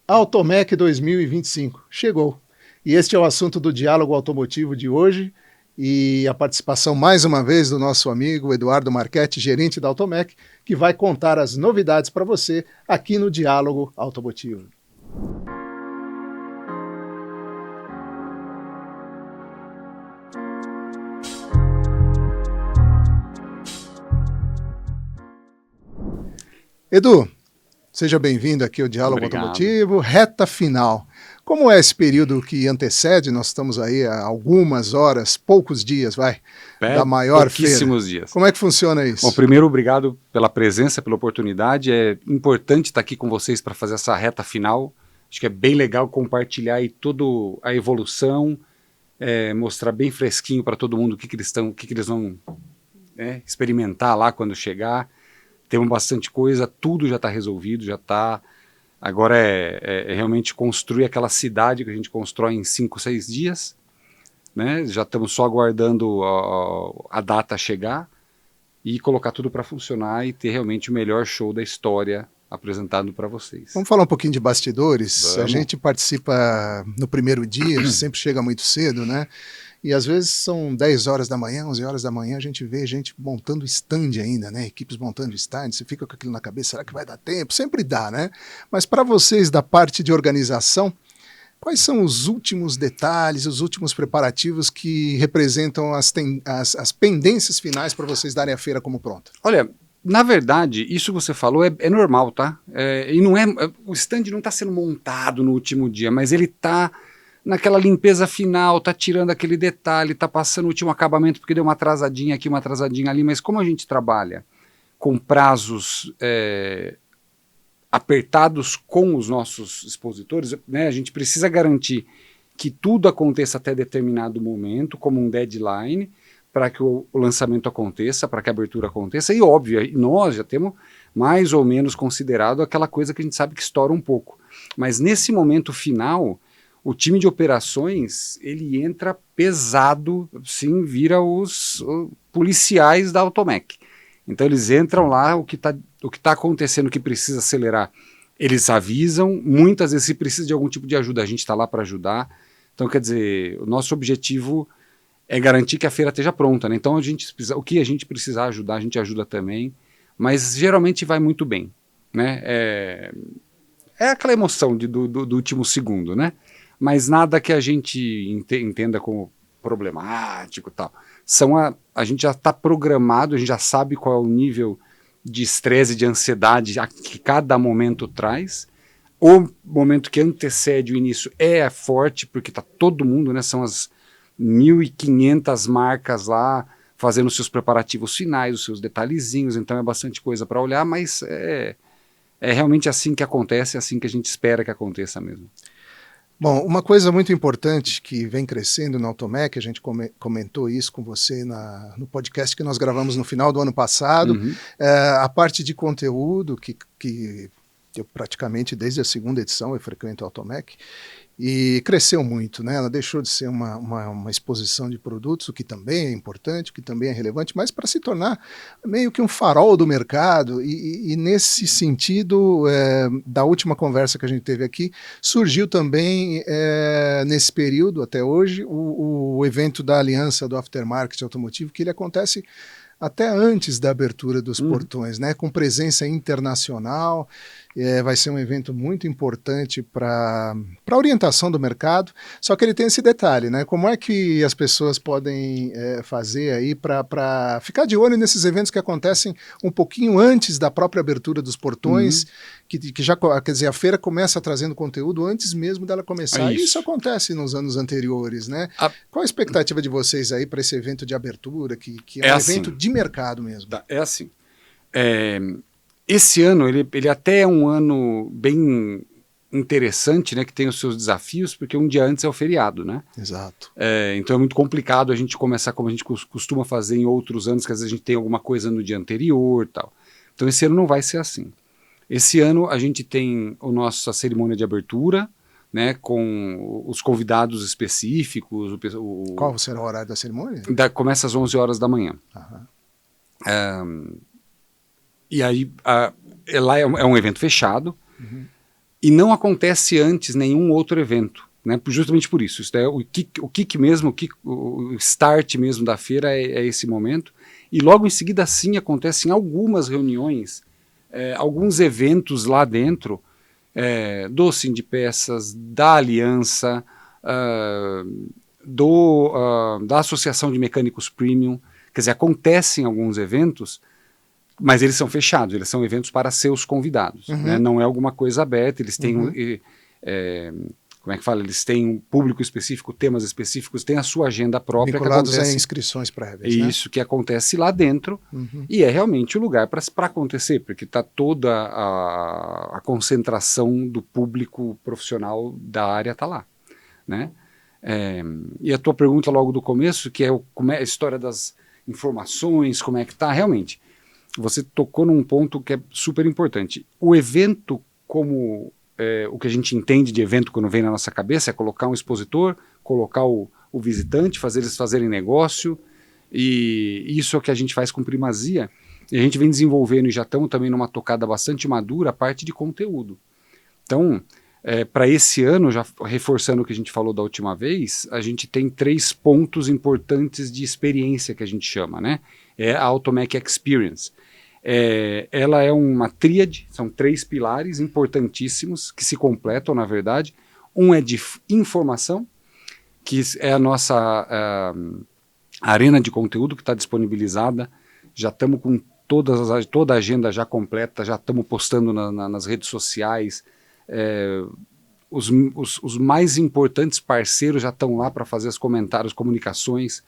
Automec 2025 chegou. E este é o assunto do Diálogo Automotivo de hoje e a participação mais uma vez do nosso amigo Eduardo Marchetti, gerente da Automec, que vai contar as novidades para você aqui no Diálogo Automotivo. Edu, seja bem-vindo aqui ao Diálogo Automotivo, reta final. Como é esse período que antecede? Nós estamos aí há algumas horas, poucos dias, da maior feira. Pouquíssimos dias. Como é que funciona isso? Bom, primeiro, obrigado pela presença, pela oportunidade. É importante estar aqui com vocês para fazer essa reta final. Acho que é bem legal compartilhar aí toda a evolução, mostrar bem fresquinho para todo mundo o que eles vão experimentar lá quando chegar. Temos bastante coisa, tudo já está resolvido, já está... Agora é realmente construir aquela cidade que a gente constrói em 5, 6 dias, né? Já estamos só aguardando a data chegar e colocar tudo para funcionar e ter realmente o melhor show da história apresentado para vocês. Vamos falar um pouquinho de bastidores? Vamos. A gente participa no primeiro dia, sempre chega muito cedo, né? E às vezes são 10 horas da manhã, 11 horas da manhã, a gente vê gente montando stand ainda, né? Equipes montando stand, você fica com aquilo na cabeça, será que vai dar tempo? Sempre dá, né? Mas para vocês da parte de organização, quais são os últimos detalhes, os últimos preparativos que representam as pendências finais para vocês darem a feira como pronta? Olha, na verdade, isso que você falou é normal, tá? E não o stand não está sendo montado no último dia, mas ele está naquela limpeza final, tá tirando aquele detalhe, tá passando o último acabamento porque deu uma atrasadinha aqui, uma atrasadinha ali, mas como a gente trabalha com prazos apertados com os nossos expositores, né, a gente precisa garantir que tudo aconteça até determinado momento, como um deadline, para que o lançamento aconteça, para que a abertura aconteça, e óbvio, nós já temos mais ou menos considerado aquela coisa que a gente sabe que estoura um pouco, mas nesse momento final, o time de operações, ele entra pesado, sim, vira os policiais da Automec. Então eles entram lá, o que tá acontecendo, o que precisa acelerar, eles avisam, muitas vezes se precisa de algum tipo de ajuda, a gente está lá para ajudar. Então, quer dizer, o nosso objetivo é garantir que a feira esteja pronta, né? Então o que a gente precisar ajudar, a gente ajuda também, mas geralmente vai muito bem, né? É aquela emoção do último segundo, né? Mas nada que a gente entenda como problemático e tal. A gente já está programado, a gente já sabe qual é o nível de estresse e de ansiedade que cada momento traz. O momento que antecede o início é forte, porque está todo mundo, né? São as 1.500 marcas lá fazendo seus preparativos finais, os seus detalhezinhos, então é bastante coisa para olhar, mas é realmente assim que acontece, é assim que a gente espera que aconteça mesmo. Bom, uma coisa muito importante que vem crescendo na Automec, a gente comentou isso com você no podcast que nós gravamos no final do ano passado, a parte de conteúdo que eu praticamente desde a segunda edição eu frequento a Automec, e cresceu muito, né? Ela deixou de ser uma exposição de produtos, o que também é importante, o que também é relevante, mas para se tornar meio que um farol do mercado, e nesse sentido, da última conversa que a gente teve aqui, surgiu também, nesse período até hoje, o evento da Aliança do Aftermarket Automotivo, que ele acontece até antes da abertura dos portões, né? Com presença internacional. Vai ser um evento muito importante para a orientação do mercado, só que ele tem esse detalhe, né? Como é que as pessoas podem fazer aí para ficar de olho nesses eventos que acontecem um pouquinho antes da própria abertura dos portões, que já, quer dizer, a feira começa trazendo conteúdo antes mesmo dela começar, e isso acontece nos anos anteriores, né? Qual a expectativa de vocês aí para esse evento de abertura, que é um evento de mercado mesmo? É assim, esse ano, ele até é um ano bem interessante, né, que tem os seus desafios, porque um dia antes é o feriado, né? Exato. Então é muito complicado a gente começar como a gente costuma fazer em outros anos, que às vezes a gente tem alguma coisa no dia anterior e tal. Então esse ano não vai ser assim. Esse ano a gente tem a nossa cerimônia de abertura, né, com os convidados específicos. Qual será o horário da cerimônia? Começa às 11 horas da manhã. E aí, lá é um evento fechado. E não acontece antes nenhum outro evento, né? Justamente por isso. Isso é o kick mesmo, o start mesmo da feira é esse momento. E logo em seguida, sim, acontecem algumas reuniões, alguns eventos lá dentro, do Sindipeças, da Aliança, da Associação de Mecânicos Premium. Quer dizer, acontecem alguns eventos, mas eles são fechados, eles são eventos para seus convidados, né? Não é alguma coisa aberta, eles têm, como é que fala? Eles têm um público específico, temas específicos, têm a sua agenda própria. Vinculados a inscrições prévias, né? Isso que acontece lá dentro, e é realmente o lugar para acontecer, porque está toda a concentração do público profissional da área está lá, né? E a tua pergunta logo do começo, que é como é a história das informações, como é que está, realmente. Você tocou num ponto que é super importante. O evento, como o que a gente entende de evento quando vem na nossa cabeça, é colocar um expositor, colocar o visitante, fazer eles fazerem negócio, e isso é o que a gente faz com Primazia. E a gente vem desenvolvendo, e já estamos também numa tocada bastante madura, a parte de conteúdo. Então, para esse ano, já reforçando o que a gente falou da última vez, a gente tem 3 pontos importantes de experiência que a gente chama, né? É a Automec Experience. Ela é uma tríade, são 3 pilares importantíssimos que se completam, na verdade. Um é de informação, que é a nossa arena de conteúdo que está disponibilizada. Já estamos com toda a agenda já completa, já estamos postando nas redes sociais. Os mais importantes parceiros já estão lá para fazer os comentários, comunicações,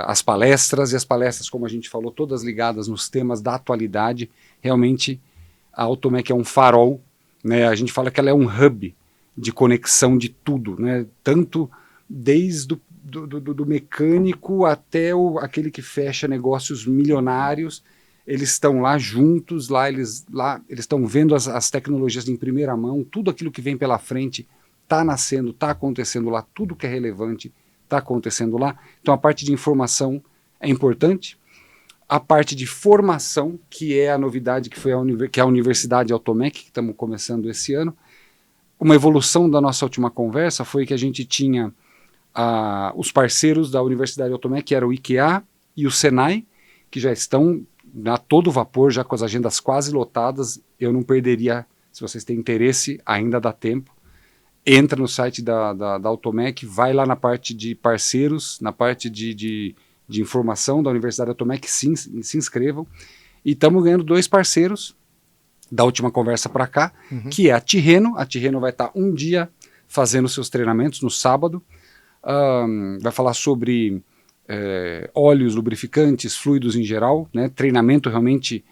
as palestras, e as palestras, como a gente falou, todas ligadas nos temas da atualidade. Realmente a Automec é um farol, né? A gente fala que ela é um hub de conexão de tudo, né? Tanto desde do mecânico até aquele que fecha negócios milionários. Eles estão lá juntos, eles estão vendo as tecnologias em primeira mão, tudo aquilo que vem pela frente está nascendo, está acontecendo lá, tudo que é relevante está acontecendo lá. Então a parte de informação é importante. A parte de formação, que é a novidade, que é a Universidade Automec, que estamos começando esse ano. Uma evolução da nossa última conversa foi que a gente tinha os parceiros da Universidade Automec, que era o IKEA e o Senai, que já estão a todo vapor, já com as agendas quase lotadas. Eu não perderia, se vocês têm interesse, ainda dá tempo. Entra no site da Automec, vai lá na parte de parceiros, na parte de informação da Universidade Automec, se inscrevam. E estamos ganhando 2 parceiros da última conversa para cá, que é a Tirreno. A Tirreno vai estar um dia fazendo seus treinamentos no sábado. Vai falar sobre óleos, lubrificantes, fluidos em geral, né? Treinamento realmente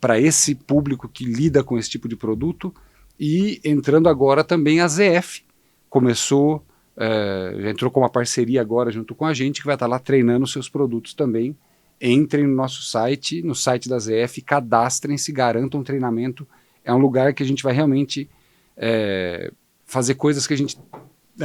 para esse público que lida com esse tipo de produto. E entrando agora também a ZF, já entrou com uma parceria agora junto com a gente, que vai estar lá treinando seus produtos também. Entrem no nosso site, no site da ZF, cadastrem-se, garantam um treinamento. É um lugar que a gente vai realmente fazer coisas que a gente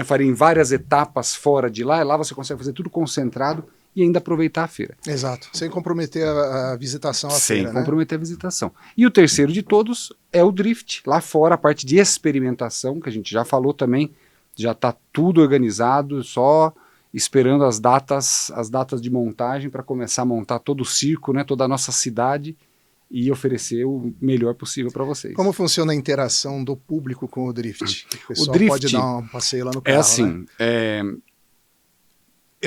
faria em várias etapas fora de lá, e lá você consegue fazer tudo concentrado e ainda aproveitar a feira. Exato, sem comprometer a visitação à feira, né? Sem comprometer a visitação. E o terceiro de todos é o Drift, lá fora, a parte de experimentação, que a gente já falou também, já está tudo organizado, só esperando as datas de montagem para começar a montar todo o circo, né, toda a nossa cidade, e oferecer o melhor possível para vocês. Como funciona a interação do público com o Drift? O pessoal Drift pode dar um passeio lá no carro, é assim, né?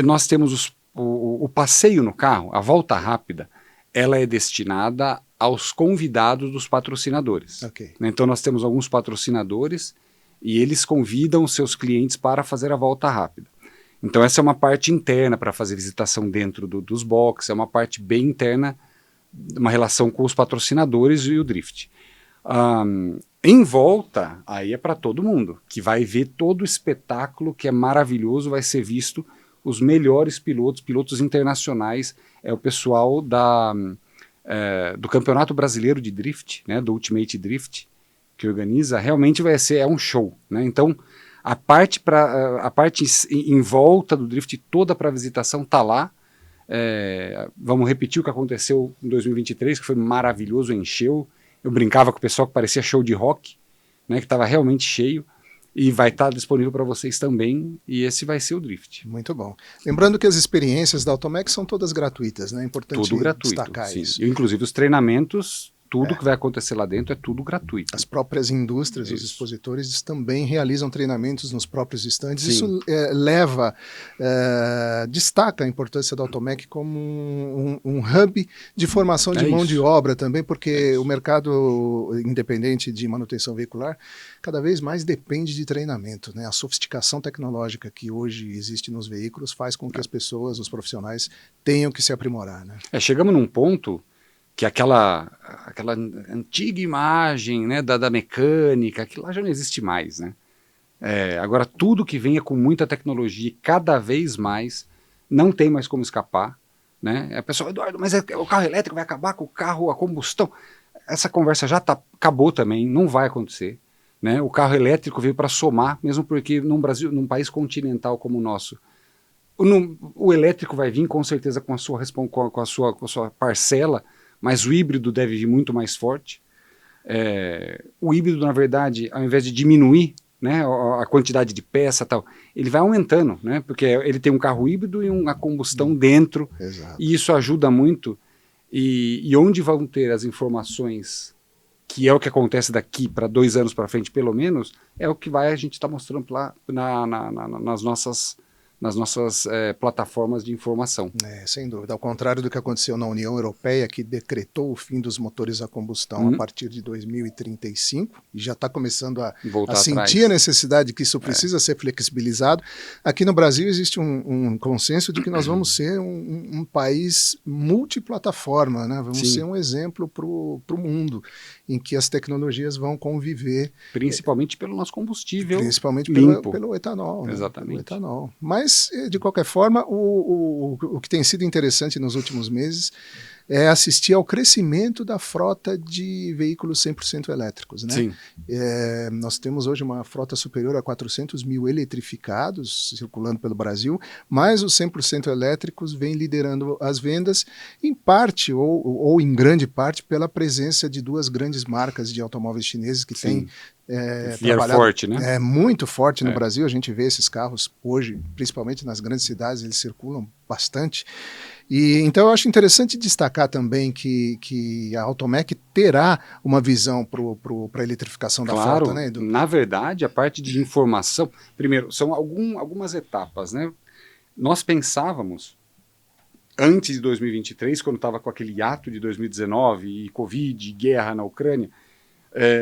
Nós temos o passeio no carro, a volta rápida, ela é destinada aos convidados dos patrocinadores. Okay. Então nós temos alguns patrocinadores e eles convidam os seus clientes para fazer a volta rápida. Então essa é uma parte interna para fazer visitação dentro dos boxes, é uma parte bem interna, uma relação com os patrocinadores e o Drift. Em volta, aí é para todo mundo, que vai ver todo o espetáculo que é maravilhoso, vai ser visto os melhores pilotos internacionais, é o pessoal do Campeonato Brasileiro de Drift, né, do Ultimate Drift, que organiza, realmente é um show, né? Então a parte em volta do Drift toda para visitação está lá. Vamos repetir o que aconteceu em 2023, que foi maravilhoso, encheu. Eu brincava com o pessoal que parecia show de rock, né, que estava realmente cheio, e vai estar disponível para vocês também, e esse vai ser o Drift. Muito bom. Lembrando que as experiências da Automec são todas gratuitas, né? É importante tudo gratuito, destacar sim. isso. E, inclusive os treinamentos, tudo que vai acontecer lá dentro é tudo gratuito. As próprias indústrias, os expositores também realizam treinamentos nos próprios estandes. Sim. Isso destaca a importância da Automec como um hub de formação de mão de obra também, porque o mercado independente de manutenção veicular cada vez mais depende de treinamento, né? A sofisticação tecnológica que hoje existe nos veículos faz com que as pessoas, os profissionais, tenham que se aprimorar, né? Chegamos num ponto que aquela antiga imagem, né, da mecânica, que lá já não existe mais, né? Agora tudo que venha com muita tecnologia, cada vez mais, não tem mais como escapar, né? A pessoa, Eduardo, mas o carro elétrico vai acabar com o carro a combustão? Essa conversa já acabou também, não vai acontecer, né? O carro elétrico veio para somar, mesmo porque num país continental como o nosso, o elétrico vai vir com certeza com a sua parcela, mas o híbrido deve vir muito mais forte. O híbrido, na verdade, ao invés de diminuir, né, a quantidade de peça e tal, ele vai aumentando, né, porque ele tem um carro híbrido e uma combustão dentro. Exato. E isso ajuda muito. E onde vão ter as informações, que é o que acontece daqui para 2 anos para frente, pelo menos, é o que a gente está mostrando lá nas nossas plataformas de informação. Sem dúvida. Ao contrário do que aconteceu na União Europeia, que decretou o fim dos motores a combustão a partir de 2035, e já está começando a sentir a necessidade que isso precisa ser flexibilizado. Aqui no Brasil existe um consenso de que nós vamos ser um país multiplataforma, né? Vamos ser um exemplo para o mundo, em que as tecnologias vão conviver. Principalmente pelo nosso combustível principalmente limpo. Pelo etanol. Né? Exatamente. Pelo etanol. Mas, de qualquer forma, o que tem sido interessante nos últimos meses é assistir ao crescimento da frota de veículos 100% elétricos. Né? Sim. Nós temos hoje uma frota superior a 400 mil eletrificados circulando pelo Brasil, mas os 100% elétricos vêm liderando as vendas, em parte ou em grande parte pela presença de 2 grandes marcas de automóveis chineses que têm forte, né? Muito forte no Brasil. A gente vê esses carros hoje, principalmente nas grandes cidades, eles circulam bastante. E então eu acho interessante destacar também que a Automec terá uma visão para a eletrificação da frota, né, Edu? Na verdade, a parte de informação, primeiro, são algumas etapas, né? Nós pensávamos, antes de 2023, quando estava com aquele hiato de 2019 e Covid, guerra na Ucrânia,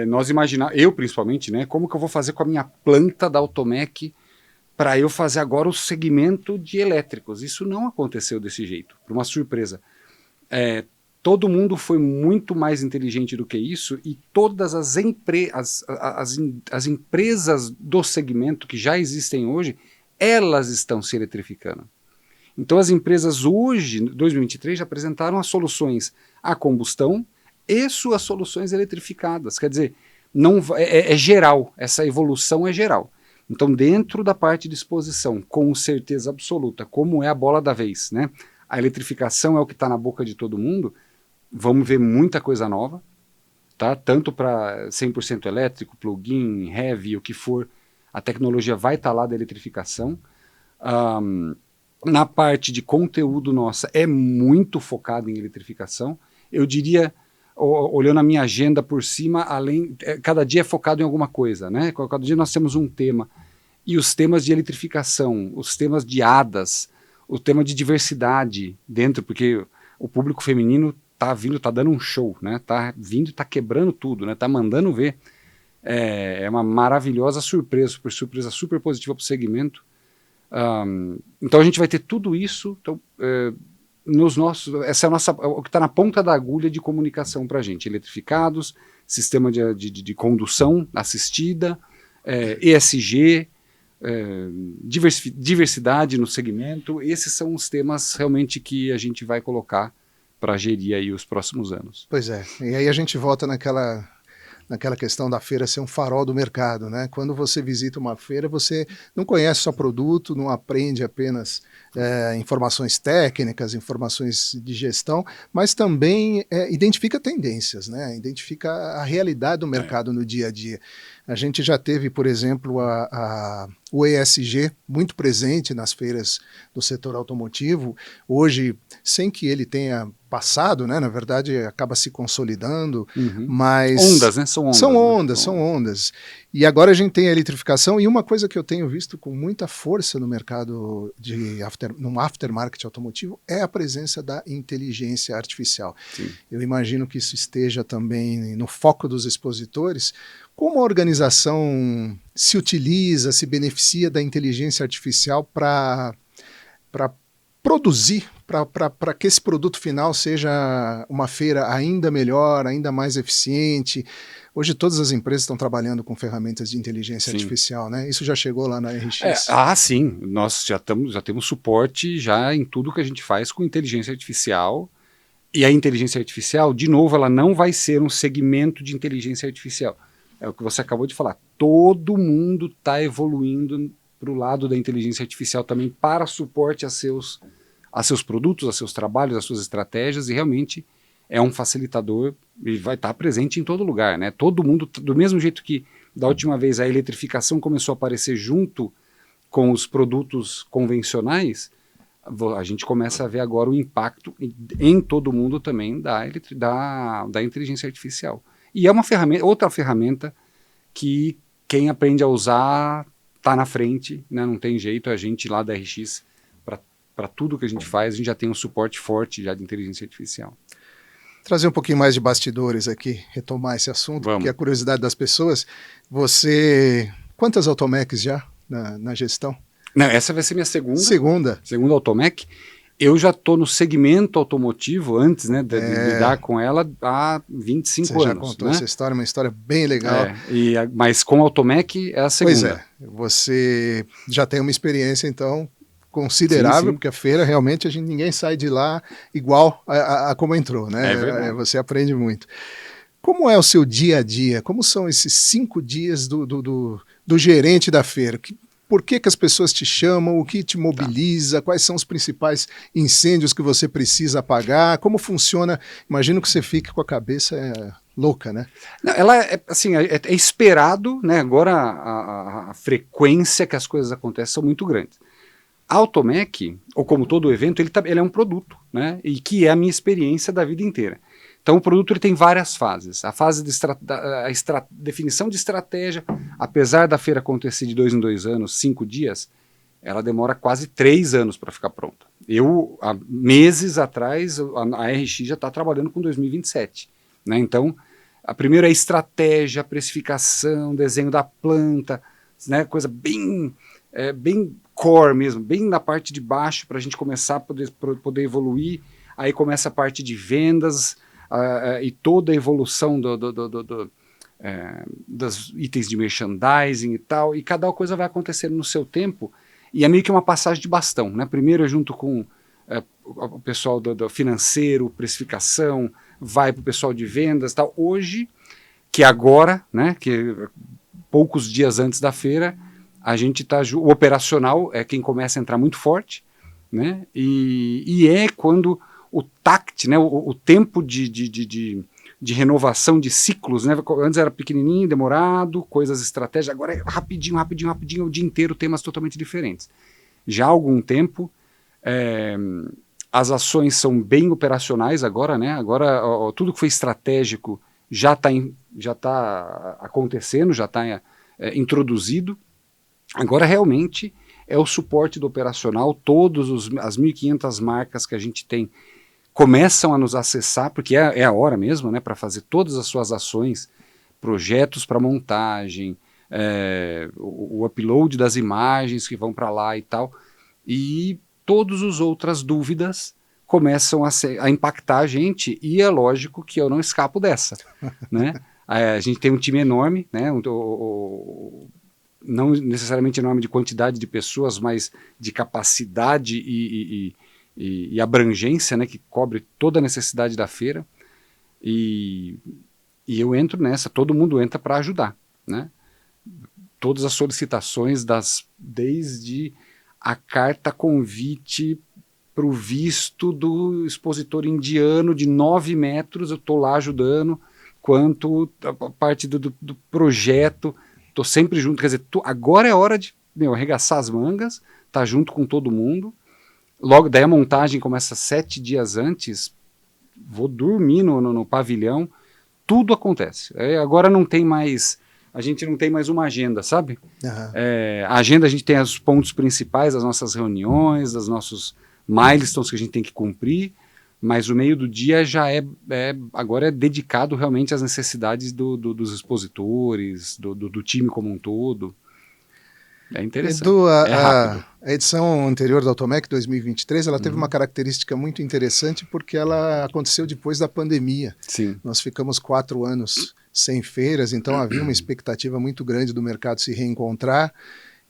nós imaginávamos, eu principalmente, né, como que eu vou fazer com a minha planta da Automec para eu fazer agora o segmento de elétricos. Isso não aconteceu desse jeito, por uma surpresa. Todo mundo foi muito mais inteligente do que isso, e todas as empresas do segmento que já existem hoje, elas estão se eletrificando. Então as empresas hoje, em 2023, já apresentaram as soluções a combustão e suas soluções eletrificadas. Quer dizer, é geral, essa evolução é geral. Então, dentro da parte de exposição, com certeza absoluta, como é a bola da vez, né? A eletrificação é o que está na boca de todo mundo. Vamos ver muita coisa nova, tá? Tanto para 100% elétrico, plug-in, heavy, o que for, a tecnologia vai estar lá da eletrificação. Na parte de conteúdo nossa, é muito focado em eletrificação. Eu diria, olhando a minha agenda por cima, cada dia é focado em alguma coisa, né? Cada dia nós temos um tema. E os temas de eletrificação, os temas de ADAS, o tema de diversidade dentro, porque o público feminino tá vindo, tá dando um show, né? Tá vindo e tá quebrando tudo, né? Tá mandando ver. É uma maravilhosa surpresa super positiva para o segmento. Então a gente vai ter tudo isso. Então, essa é o que está na ponta da agulha de comunicação para a gente. Eletrificados, sistema de condução assistida, ESG, diversidade no segmento. Esses são os temas realmente que a gente vai colocar para gerir aí os próximos anos. Pois é, e aí a gente volta naquela questão da feira ser um farol do mercado, né? Quando você visita uma feira, você não conhece só produto, não aprende apenas informações técnicas, informações de gestão, mas também identifica tendências, né? Identifica a realidade do mercado no dia a dia. A gente já teve, por exemplo, o ESG muito presente nas feiras do setor automotivo. Hoje, sem que ele tenha passado, né? Na verdade, acaba se consolidando, mas... Ondas, né? São ondas. E agora a gente tem a eletrificação, e uma coisa que eu tenho visto com muita força no mercado no aftermarket automotivo é a presença da inteligência artificial. Sim. Eu imagino que isso esteja também no foco dos expositores. Como a organização se utiliza, se beneficia da inteligência artificial para produzir, para que esse produto final seja uma feira ainda melhor, ainda mais eficiente? Hoje todas as empresas estão trabalhando com ferramentas de inteligência artificial, né? Isso já chegou lá na RX? Sim. Nós já temos suporte já em tudo que a gente faz com inteligência artificial. E a inteligência artificial, de novo, ela não vai ser um segmento de inteligência artificial. É o que você acabou de falar. Todo mundo está evoluindo para o lado da inteligência artificial também para suporte a seus produtos, a seus trabalhos, a suas estratégias, e realmente é um facilitador e vai estar presente em todo lugar, né? Todo mundo, do mesmo jeito que da última vez a eletrificação começou a aparecer junto com os produtos convencionais, a gente começa a ver agora o impacto em todo mundo também da inteligência artificial. E é uma outra ferramenta que quem aprende a usar está na frente, né? Não tem jeito, a gente lá da RX, para tudo que a gente faz, a gente já tem um suporte forte já de inteligência artificial. Trazer um pouquinho mais de bastidores aqui, retomar esse assunto, Vamos. porque é a curiosidade das pessoas. Quantas Automecs já na gestão? Não, essa vai ser minha segunda Automec. Eu já estou no segmento automotivo antes, né, de lidar com ela há 25 anos. Você já contou essa história, uma história bem legal. Mas com a Automec é a segunda. Pois é, você já tem uma experiência, então, considerável, sim. Porque a feira, realmente, ninguém sai de lá igual a como entrou, né? É verdade. Você aprende muito. Como é o seu dia a dia? Como são esses 5 dias do gerente da feira? Por que as pessoas te chamam? O que te mobiliza? Quais são os principais incêndios que você precisa apagar? Como funciona? Imagino que você fique com a cabeça louca, né? Não, ela é esperado, né? Agora a frequência que as coisas acontecem são muito grandes. A Automec, ou como todo evento, ele é um produto, né? E que é a minha experiência da vida inteira. Então o produto ele tem várias fases. A fase de definição de estratégia, apesar da feira acontecer de 2 em 2 anos, 5 dias, ela demora quase 3 anos para ficar pronta. Há meses atrás, a RX já está trabalhando com 2027. Né? Então, a primeira é a estratégia, a precificação, desenho da planta, né? Coisa bem core mesmo, bem na parte de baixo para a gente começar a poder evoluir. Aí começa a parte de vendas, e toda a evolução dos itens de merchandising e tal, e cada coisa vai acontecendo no seu tempo, e é meio que uma passagem de bastão, né? Primeiro junto com o pessoal do financeiro, precificação, vai para o pessoal de vendas e tal. Hoje, que agora, né, que poucos dias antes da feira, a gente está, o operacional é quem começa a entrar muito forte, né? E é quando o TACT, né, o tempo de renovação de ciclos, né? Antes era pequenininho, demorado, coisas estratégicas, agora é rapidinho, o dia inteiro, temas totalmente diferentes. Já há algum tempo, as ações são bem operacionais agora, né? Agora tudo que foi estratégico já está acontecendo, já está introduzido. Agora realmente é o suporte do operacional, as 1.500 marcas que a gente tem começam a nos acessar, porque é a hora mesmo, né, para fazer todas as suas ações, projetos para montagem, o upload das imagens que vão para lá e tal, e todas as outras dúvidas começam a impactar a gente, e é lógico que eu não escapo dessa, né? A gente tem um time enorme, né? Não necessariamente enorme de quantidade de pessoas, mas de capacidade e abrangência, né, que cobre toda a necessidade da feira. E E eu entro nessa, todo mundo entra para ajudar, né? Todas as solicitações, desde a carta convite para o visto do expositor indiano de 9 metros, eu estou lá ajudando, quanto a parte do projeto, estou sempre junto, quer dizer, agora é hora de arregaçar as mangas, tá junto com todo mundo, logo daí a montagem começa 7 dias antes, vou dormir no pavilhão, tudo acontece. Agora não tem mais, a gente não tem mais uma agenda, sabe? Uhum. A agenda, a gente tem os pontos principais das nossas reuniões, dos nossos milestones que a gente tem que cumprir, mas o meio do dia já agora é dedicado realmente às necessidades dos expositores, do time como um todo. É interessante. Edu, é rápido. a edição anterior da Automec 2023, ela teve uma característica muito interessante porque ela aconteceu depois da pandemia. Sim. Nós ficamos 4 anos sem feiras, então havia uma expectativa muito grande do mercado se reencontrar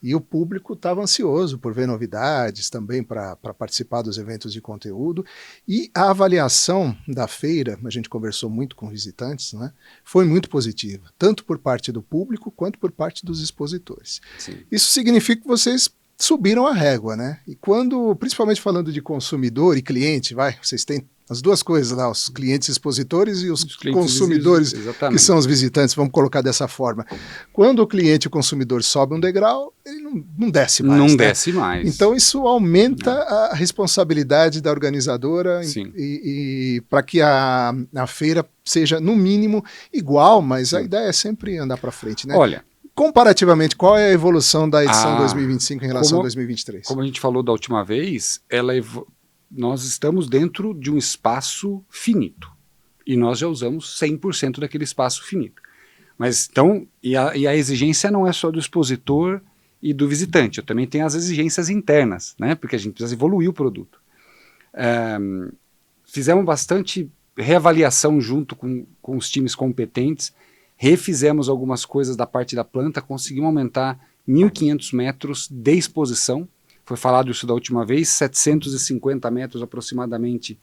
e o público estava ansioso por ver novidades também para participar dos eventos de conteúdo. E a avaliação da feira, a gente conversou muito com visitantes, né, foi muito positiva, tanto por parte do público quanto por parte dos expositores. Sim. Isso significa que vocês subiram a régua, né? E quando, principalmente falando de consumidor e cliente, vocês têm as duas coisas lá, os clientes expositores e os consumidores, que são os visitantes, vamos colocar dessa forma. Quando o cliente e o consumidor sobem um degrau, ele não desce mais. Não né? desce mais. Então isso aumenta a responsabilidade da organizadora e para que a feira seja, no mínimo, igual, mas a ideia é sempre andar para frente, né? Olha, comparativamente, qual é a evolução da edição 2025 em relação a 2023? Como a gente falou da última vez, nós estamos dentro de um espaço finito. E nós já usamos 100% daquele espaço finito. Mas então, e a exigência não é só do expositor e do visitante, eu também tenho as exigências internas, né? Porque a gente precisa evoluir o produto. Fizemos bastante reavaliação junto com os times competentes, refizemos algumas coisas da parte da planta, conseguimos aumentar 1.500 metros de exposição. Foi falado isso da última vez, 750 metros aproximadamente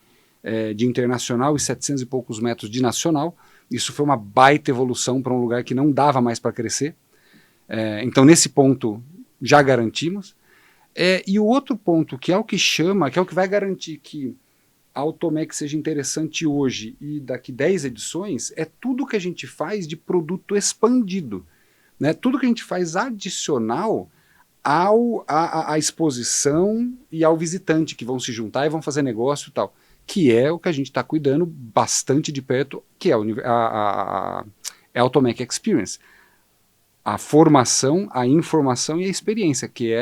de internacional e 700 e poucos metros de nacional. Isso foi uma baita evolução para um lugar que não dava mais para crescer. Então, nesse ponto, já garantimos. E o outro ponto, que é o que chama, que é o que vai garantir que a Automec seja interessante hoje e daqui 10 edições, é tudo que a gente faz de produto expandido. Né? Tudo que a gente faz adicional à exposição e ao visitante, que vão se juntar e vão fazer negócio e tal, que é o que a gente está cuidando bastante de perto, que é a Automec Experience. A formação, a informação e a experiência, que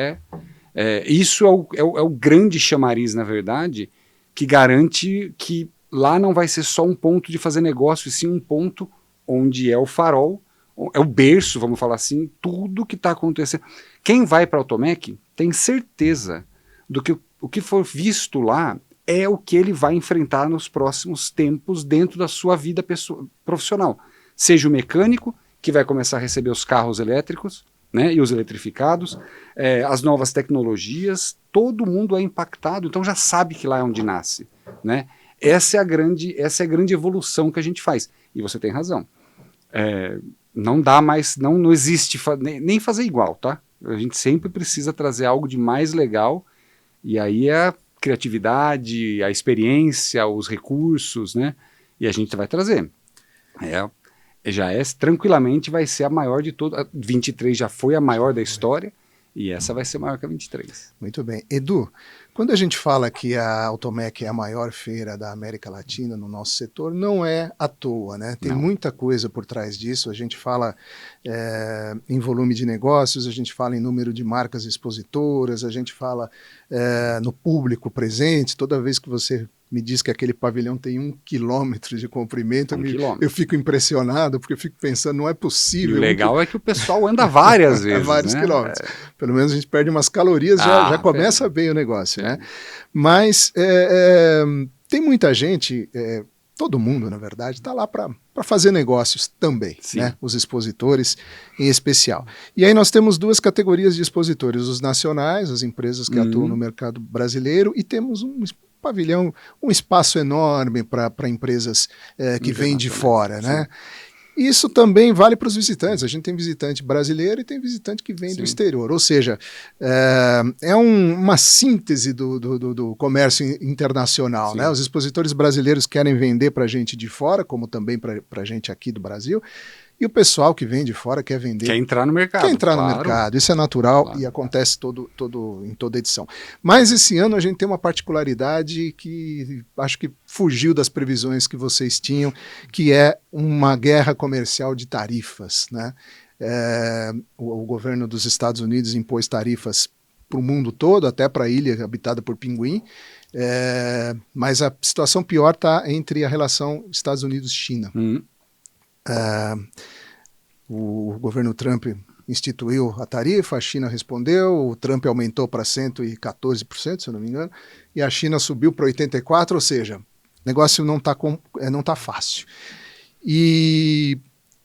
isso é o grande chamariz, na verdade, que garante que lá não vai ser só um ponto de fazer negócio, e sim um ponto onde é o farol, é o berço, vamos falar assim, tudo que está acontecendo. Quem vai para a Automec tem certeza do que o que for visto lá é o que ele vai enfrentar nos próximos tempos dentro da sua vida profissional. Seja o mecânico, que vai começar a receber os carros elétricos, né, e os eletrificados, as novas tecnologias, todo mundo é impactado, então já sabe que lá é onde nasce. Né? Essa é a grande evolução que a gente faz. E você tem razão. Não dá mais, não existe nem fazer igual, tá? A gente sempre precisa trazer algo de mais legal, e aí é a criatividade, a experiência, os recursos, né? E a gente vai trazer. Tranquilamente vai ser a maior de todas. A 23 já foi a maior da história, e essa vai ser maior que a 23. Muito bem. Edu, quando a gente fala que a Automec é a maior feira da América Latina no nosso setor, não é à toa, né? Tem muita coisa por trás disso. A gente fala em volume de negócios, a gente fala em número de marcas expositoras, a gente fala no público presente. Toda vez que você me diz que aquele pavilhão tem 1 quilômetro de comprimento, eu fico impressionado, porque eu fico pensando, não é possível. E o legal é que o pessoal anda várias vezes. Vários quilômetros. Pelo menos a gente perde umas calorias, já começa bem o negócio. Né? Mas tem muita gente, todo mundo, na verdade, está lá para fazer negócios também, né? Os expositores em especial. E aí nós temos 2 categorias de expositores, os nacionais, as empresas que atuam no mercado brasileiro, e temos um pavilhão, um espaço enorme para empresas que vêm de fora, né? Isso também vale para os visitantes. A gente tem visitante brasileiro e tem visitante que vem do exterior. Ou seja, é uma síntese do comércio internacional. Né? Os expositores brasileiros querem vender para a gente de fora, como também para a gente aqui do Brasil. E o pessoal que vem de fora quer vender. Quer entrar no mercado. Quer entrar no mercado. Isso é natural e acontece em toda edição. Mas esse ano a gente tem uma particularidade que acho que fugiu das previsões que vocês tinham, que é uma guerra comercial de tarifas. Né? O governo dos Estados Unidos impôs tarifas para o mundo todo, até para a ilha habitada por pinguim. Mas a situação pior está entre a relação Estados Unidos-China. O governo Trump instituiu a tarifa, a China respondeu, o Trump aumentou para 114%, se eu não me engano, e a China subiu para 84%, ou seja, o negócio não tá fácil. E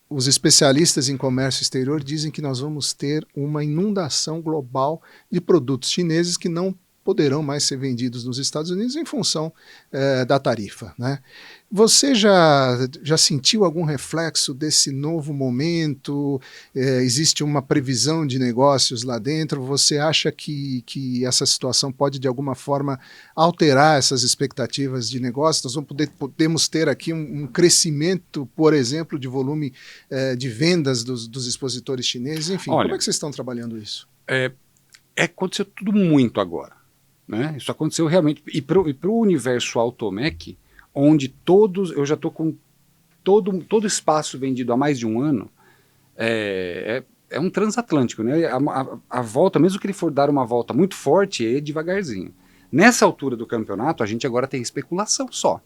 os especialistas em comércio exterior dizem que nós vamos ter uma inundação global de produtos chineses que não poderão mais ser vendidos nos Estados Unidos em função da tarifa. Né? Você já sentiu algum reflexo desse novo momento? Existe uma previsão de negócios lá dentro? Você acha que essa situação pode, de alguma forma, alterar essas expectativas de negócios? Nós podemos ter aqui um crescimento, por exemplo, de volume de vendas dos expositores chineses? Enfim, como é que vocês estão trabalhando isso? Aconteceu tudo muito agora. Né? Isso aconteceu realmente. E para o universo Automec, onde eu já estou com todo espaço vendido há mais de um ano, é um transatlântico. Né? A volta, mesmo que ele for dar uma volta muito forte, é devagarzinho. Nessa altura do campeonato, a gente agora tem especulação só.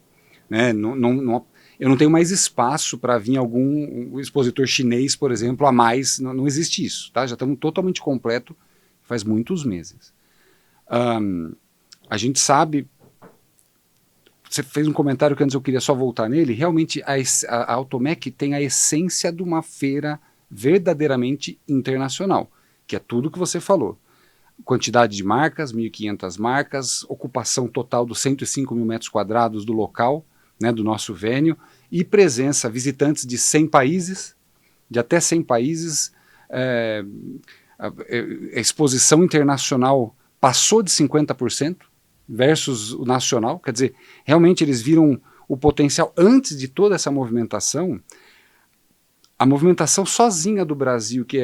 Né? Eu não tenho mais espaço para vir algum expositor chinês, por exemplo, a mais. Não existe isso. Tá? Já estamos totalmente completo faz muitos meses. A gente sabe, você fez um comentário que antes eu queria só voltar nele, realmente a Automec tem a essência de uma feira verdadeiramente internacional, que é tudo que você falou. Quantidade de marcas, 1.500 marcas, ocupação total dos 105 mil metros quadrados do local, né, do nosso venue, e presença, visitantes de 100 países, de até 100 países, a exposição internacional passou de 50% versus o nacional, quer dizer, realmente eles viram o potencial antes de toda essa movimentação. A movimentação sozinha do Brasil, que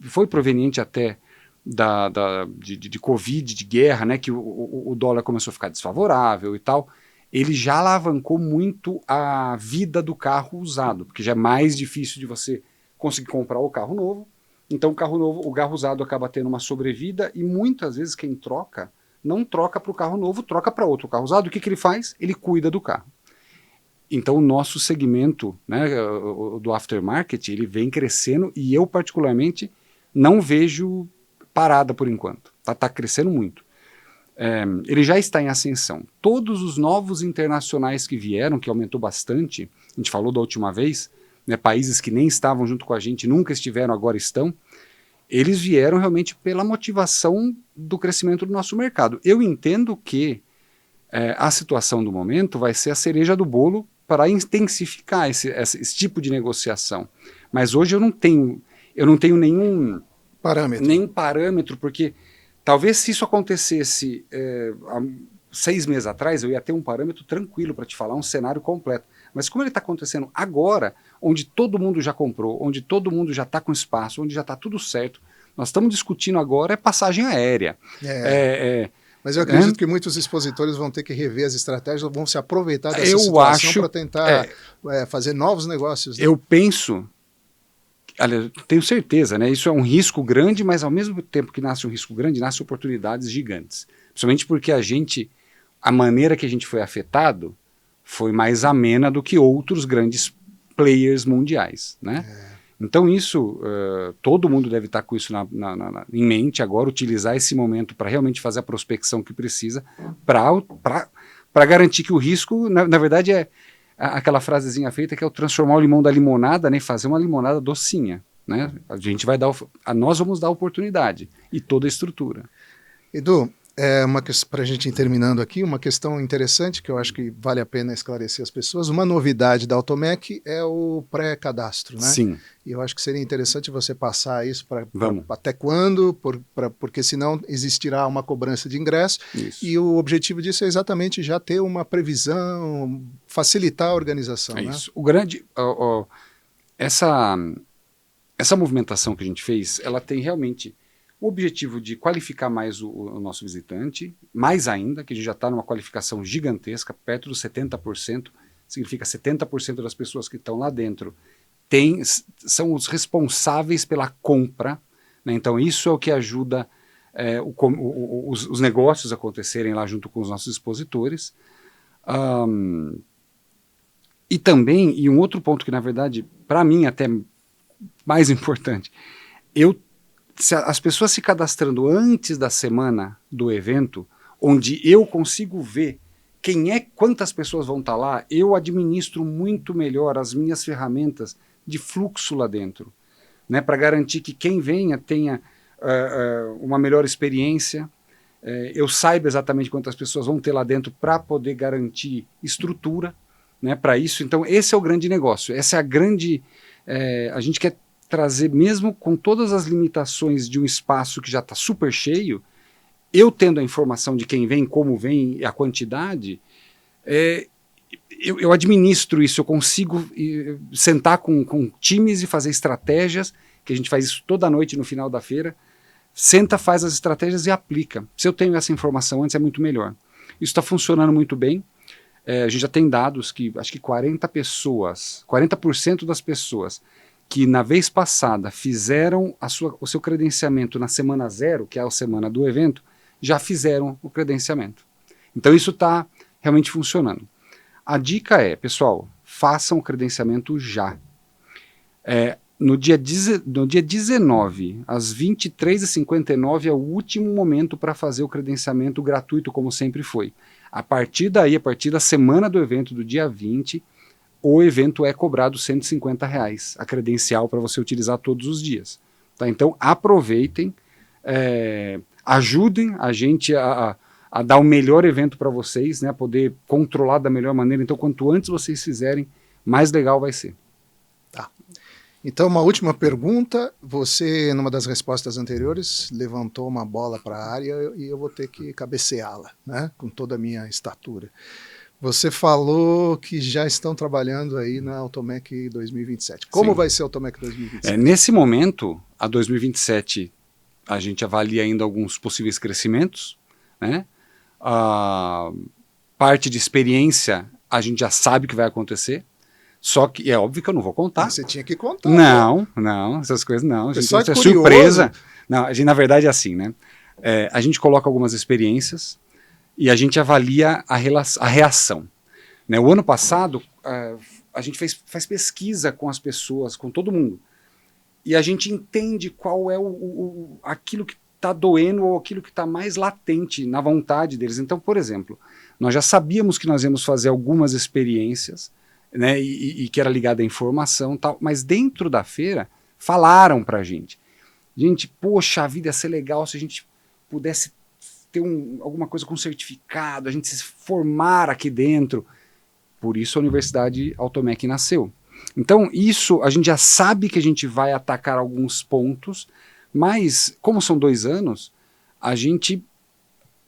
foi proveniente até de Covid, de guerra, né, que o dólar começou a ficar desfavorável e tal, ele já alavancou muito a vida do carro usado, porque já é mais difícil de você conseguir comprar o carro novo. Então o carro usado acaba tendo uma sobrevida e muitas vezes quem troca, não troca para o carro novo, troca para outro carro usado. O que ele faz? Ele cuida do carro. Então o nosso segmento, né, do aftermarket, ele vem crescendo e eu particularmente não vejo parada por enquanto. Tá crescendo muito. Ele já está em ascensão. Todos os novos internacionais que vieram, que aumentou bastante, a gente falou da última vez, né, países que nem estavam junto com a gente, nunca estiveram, agora estão, eles vieram realmente pela motivação do crescimento do nosso mercado. Eu entendo que a situação do momento vai ser a cereja do bolo para intensificar esse tipo de negociação. Mas hoje eu não tenho nenhum parâmetro, porque talvez se isso acontecesse há 6 meses atrás, eu ia ter um parâmetro tranquilo para te falar, um cenário completo. Mas como ele está acontecendo agora, onde todo mundo já comprou, onde todo mundo já está com espaço, onde já está tudo certo, nós estamos discutindo agora passagem aérea. Mas eu acredito que muitos expositores vão ter que rever as estratégias, vão se aproveitar dessa situação para tentar fazer novos negócios. Né? Eu penso, tenho certeza, né? Isso é um risco grande, mas ao mesmo tempo que nasce um risco grande, nasce oportunidades gigantes. Principalmente porque a maneira que a gente foi afetado foi mais amena do que outros grandes players mundiais, né? Então isso, todo mundo deve estar com isso em mente agora, utilizar esse momento para realmente fazer a prospecção que precisa para garantir que o risco, na verdade, é aquela frasezinha feita que é o transformar o limão da limonada, né, fazer uma limonada docinha, né? Nós vamos dar oportunidade e toda a estrutura. Edu, Para a gente ir terminando aqui, uma questão interessante que eu acho que vale a pena esclarecer as pessoas. Uma novidade da Automec é o pré-cadastro, né? Sim. E eu acho que seria interessante você passar isso para até quando, porque senão existirá uma cobrança de ingresso. Isso. E o objetivo disso é exatamente já ter uma previsão, facilitar a organização. É né? isso. Essa movimentação que a gente fez, ela tem realmente o objetivo de qualificar mais o nosso visitante, mais ainda, que a gente já está numa qualificação gigantesca, perto dos 70%, significa 70% das pessoas que estão lá dentro são os responsáveis pela compra, né? Então isso é o que ajuda os negócios a acontecerem lá junto com os nossos expositores. E também, e um outro ponto que na verdade, para mim até mais importante, as pessoas se cadastrando antes da semana do evento, onde eu consigo ver quantas pessoas vão estar lá, eu administro muito melhor as minhas ferramentas de fluxo lá dentro, né, para garantir que quem venha tenha uma melhor experiência, eu saiba exatamente quantas pessoas vão ter lá dentro para poder garantir estrutura, né, para isso. Então esse é o grande negócio, essa é a grande... a gente quer trazer, mesmo com todas as limitações de um espaço que já está super cheio, eu tendo a informação de quem vem, como vem e a quantidade, eu administro isso, eu consigo sentar com times e fazer estratégias, que a gente faz isso toda noite no final da feira, senta, faz as estratégias e aplica. Se eu tenho essa informação antes, é muito melhor. Isso está funcionando muito bem. A gente já tem dados que acho que 40% das pessoas que na vez passada fizeram o seu credenciamento na semana 0, que é a semana do evento, já fizeram o credenciamento. Então isso está realmente funcionando. A dica é, pessoal, façam o credenciamento já. No dia 19, às 23h59, é o último momento para fazer o credenciamento gratuito, como sempre foi. A partir daí, a partir da semana do evento, do dia 20, o evento é cobrado R$150, a credencial para você utilizar todos os dias. Tá? Então aproveitem, ajudem a gente a dar o melhor evento para vocês, né, a poder controlar da melhor maneira. Então quanto antes vocês fizerem, mais legal vai ser. Tá. Então uma última pergunta, você numa das respostas anteriores levantou uma bola para a área e eu vou ter que cabeceá-la, né, com toda a minha estatura. Você falou que já estão trabalhando aí na Automec 2027. Como Sim. vai ser a Automec 2027? Nesse momento, a 2027, a gente avalia ainda alguns possíveis crescimentos, né? A parte de experiência, a gente já sabe que vai acontecer, só que é óbvio que eu não vou contar. Você tinha que contar. Não, essas coisas não. A gente, só é surpresa. Não, na verdade é assim, né? A gente coloca algumas experiências e a gente avalia a reação. Né? O ano passado, a gente faz pesquisa com as pessoas, com todo mundo, e a gente entende qual é aquilo que está doendo ou aquilo que está mais latente na vontade deles. Então, por exemplo, nós já sabíamos que nós íamos fazer algumas experiências, né, e que era ligada à informação, tal, mas dentro da feira falaram para a gente, poxa, a vida ia ser legal se a gente pudesse ter alguma coisa com certificado, a gente se formar aqui dentro. Por isso a Universidade Automec nasceu. Então isso, a gente já sabe que a gente vai atacar alguns pontos, mas como são 2 anos, a gente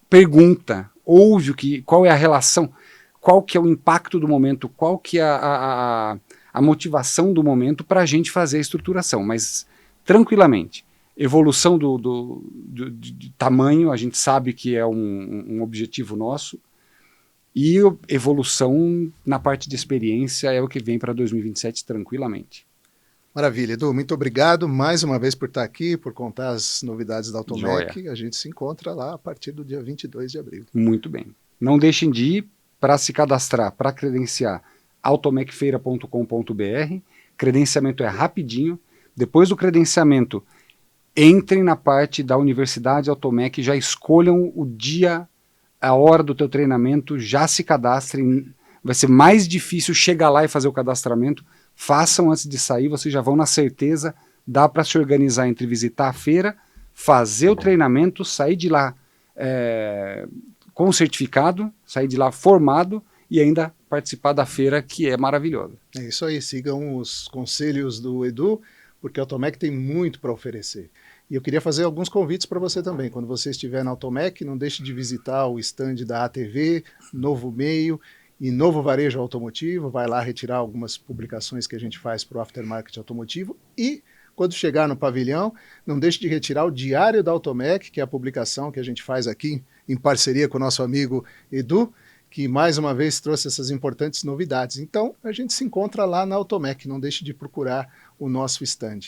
pergunta, ouve qual é a relação, qual que é o impacto do momento, qual que é a motivação do momento para a gente fazer a estruturação, mas tranquilamente. Evolução de tamanho, a gente sabe que é um objetivo nosso, e evolução na parte de experiência é o que vem para 2027 tranquilamente. Maravilha, Edu, muito obrigado mais uma vez por estar aqui, por contar as novidades da Automec. Joia. A gente se encontra lá a partir do dia 22 de abril. Muito bem. Não deixem de ir para se cadastrar, para credenciar, automecfeira.com.br. Credenciamento é rapidinho. Depois do credenciamento, entrem na parte da Universidade Automec, já escolham o dia, a hora do teu treinamento, já se cadastrem. Vai ser mais difícil chegar lá e fazer o cadastramento. Façam antes de sair, vocês já vão na certeza. Dá para se organizar entre visitar a feira, fazer o treinamento, sair de lá com certificado, sair de lá formado e ainda participar da feira, que é maravilhosa. É isso aí, sigam os conselhos do Edu, porque a Automec tem muito para oferecer. E eu queria fazer alguns convites para você também. Quando você estiver na Automec, não deixe de visitar o stand da ATV, Novo Meio e Novo Varejo Automotivo. Vai lá retirar algumas publicações que a gente faz para o Aftermarket Automotivo. E quando chegar no pavilhão, não deixe de retirar o Diário da Automec, que é a publicação que a gente faz aqui em parceria com o nosso amigo Edu, que mais uma vez trouxe essas importantes novidades. Então, a gente se encontra lá na Automec, não deixe de procurar o nosso stand.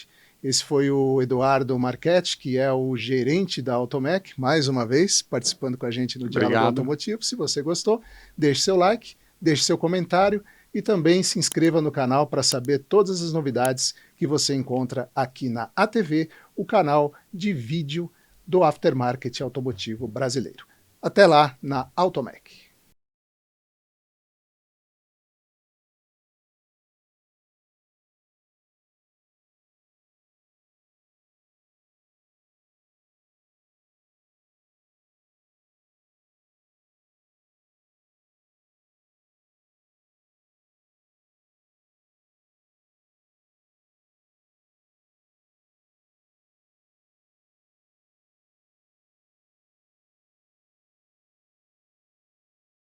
Esse foi o Eduardo Marchetti, que é o gerente da Automec, mais uma vez, participando com a gente no Diálogo Automotivo. Se você gostou, deixe seu like, deixe seu comentário e também se inscreva no canal para saber todas as novidades que você encontra aqui na ATV, o canal de vídeo do Aftermarket Automotivo brasileiro. Até lá na Automec.